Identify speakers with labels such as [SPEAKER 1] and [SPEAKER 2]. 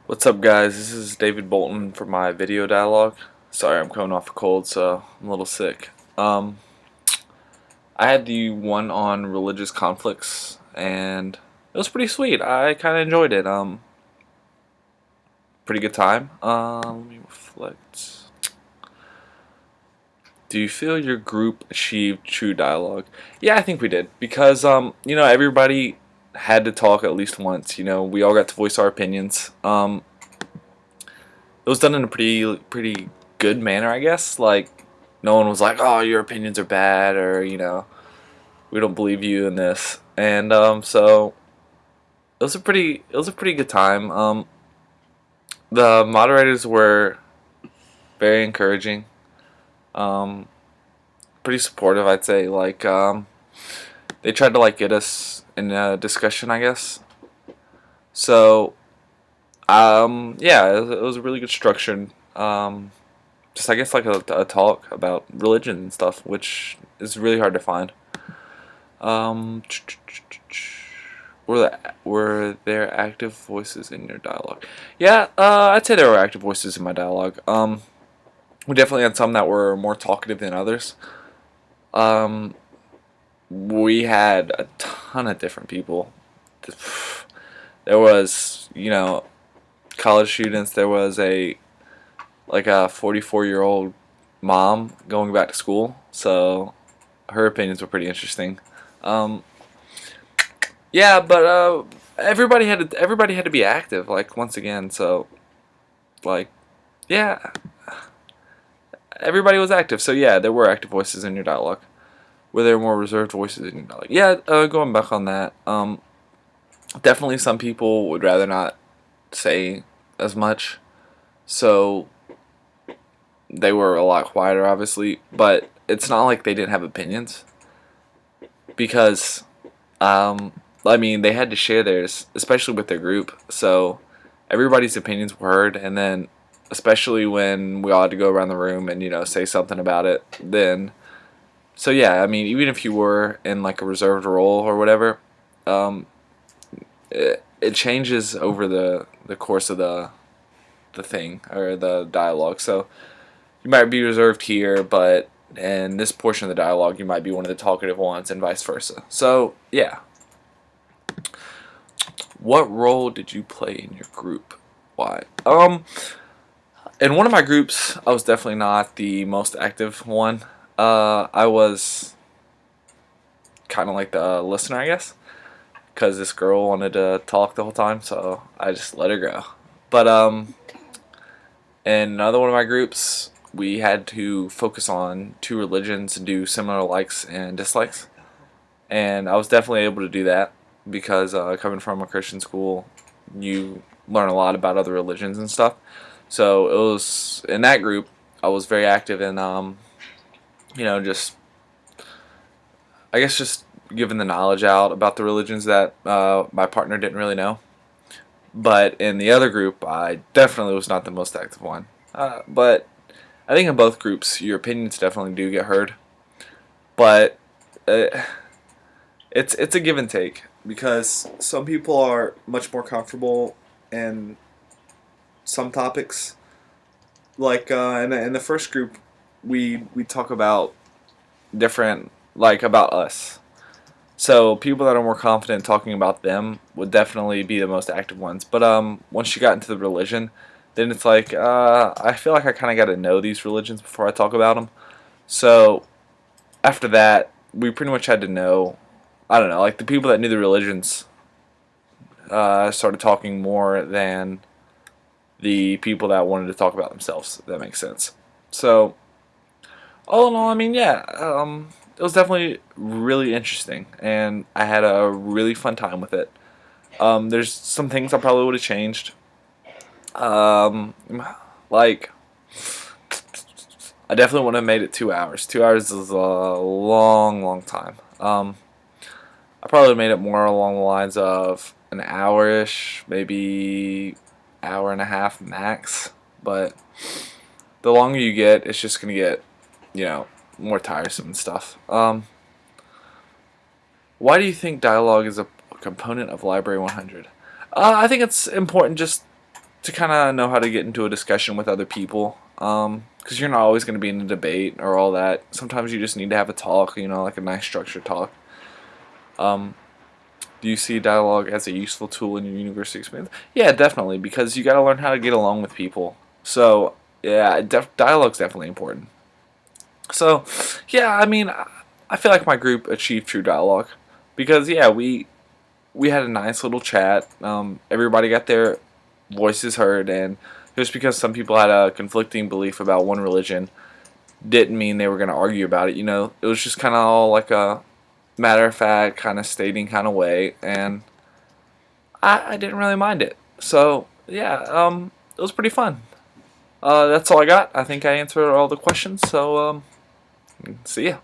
[SPEAKER 1] What's up, guys? This is David Bolton for my video dialogue. Sorry, I'm coming off a cold, so I'm a little sick. I had the one on religious conflicts, and it was pretty sweet. I kind of enjoyed it. Pretty good time. Let me reflect. Do you feel your group achieved true dialogue? Yeah, I think we did because everybody had to talk at least once. We all got to voice our opinions. It was done in a pretty good manner, I guess. Like, no one was like, "Oh, your opinions are bad," or "We don't believe you in this." And so it was a pretty good time. The moderators were very encouraging, um, pretty supportive, I'd say. Like, they tried to like get us in a discussion, I guess. So, yeah, it was a really good structured. Just I guess like a talk about religion and stuff, which is really hard to find. Um, were there active voices in your dialogue? Yeah, I'd say there were active voices in my dialogue. We definitely had some that were more talkative than others. Um, we had a ton of different people. There was, college students. There was a 44-year-old mom going back to school, so her opinions were pretty interesting. Um, yeah, but everybody had to be active, like once again. So like, yeah, everybody was active. So yeah, there were active voices in your dialogue. Were there more reserved voices in your dialogue? Yeah, going back on that, definitely some people would rather not say as much. So they were a lot quieter, obviously. But it's not like they didn't have opinions because I mean, they had to share theirs, especially with their group. So everybody's opinions were heard, and then especially when we all had to go around the room and say something about it. Then, so yeah, I mean, even if you were in like a reserved role or whatever, um, it changes over the course of the thing or the dialogue. So you might be reserved here, but in this portion of the dialogue, you might be one of the talkative ones, and vice versa. So yeah. What role did you play in your group? Why? In one of my groups, I was definitely not the most active one. I was kind of like the listener, I guess, because this girl wanted to talk the whole time, so I just let her go. But in another one of my groups, we had to focus on two religions and do similar likes and dislikes, and I was definitely able to do that because coming from a Christian school, you learn a lot about other religions and stuff. So it was in that group. I was very active in, just I guess just giving the knowledge out about the religions that my partner didn't really know. But in the other group, I definitely was not the most active one. But I think in both groups, your opinions definitely do get heard. But uh, it's a give and take because some people are much more comfortable in some topics. Like in the first group, we talk about different, like, about us. So people that are more confident talking about them would definitely be the most active ones. But once you got into the religion, then it's like I feel like I kind of got to know these religions before I talk about them. So after that, we pretty much had to know. I don't know, like the people that knew the religions started talking more than the people that wanted to talk about themselves. If that makes sense. So all in all, I mean, yeah, it was definitely really interesting, and I had a really fun time with it. There's some things I probably would have changed. Um, like, I definitely would have made it 2 hours. 2 hours is a long, long time. I probably made it more along the lines of an hour-ish, maybe hour and a half max. But the longer you get, it's just gonna get, you know, more tiresome and stuff. Why do you think dialogue is a component of Library 100? I think it's important just to kind of know how to get into a discussion with other people. Because you're not always going to be in a debate or all that. Sometimes you just need to have a talk, like a nice structured talk. Um, do you see dialogue as a useful tool in your university experience? Yeah, definitely, because you got to learn how to get along with people. So, yeah, dialogue's definitely important. So, yeah, I mean, I feel like my group achieved true dialogue because, yeah, we had a nice little chat. Everybody got their voices heard, and just because some people had a conflicting belief about one religion didn't mean they were going to argue about it. It was just kind of all like a matter of fact, kind of stating kind of way, and I didn't really mind it. So yeah, it was pretty fun. That's all I got. I think I answered all the questions. So see ya.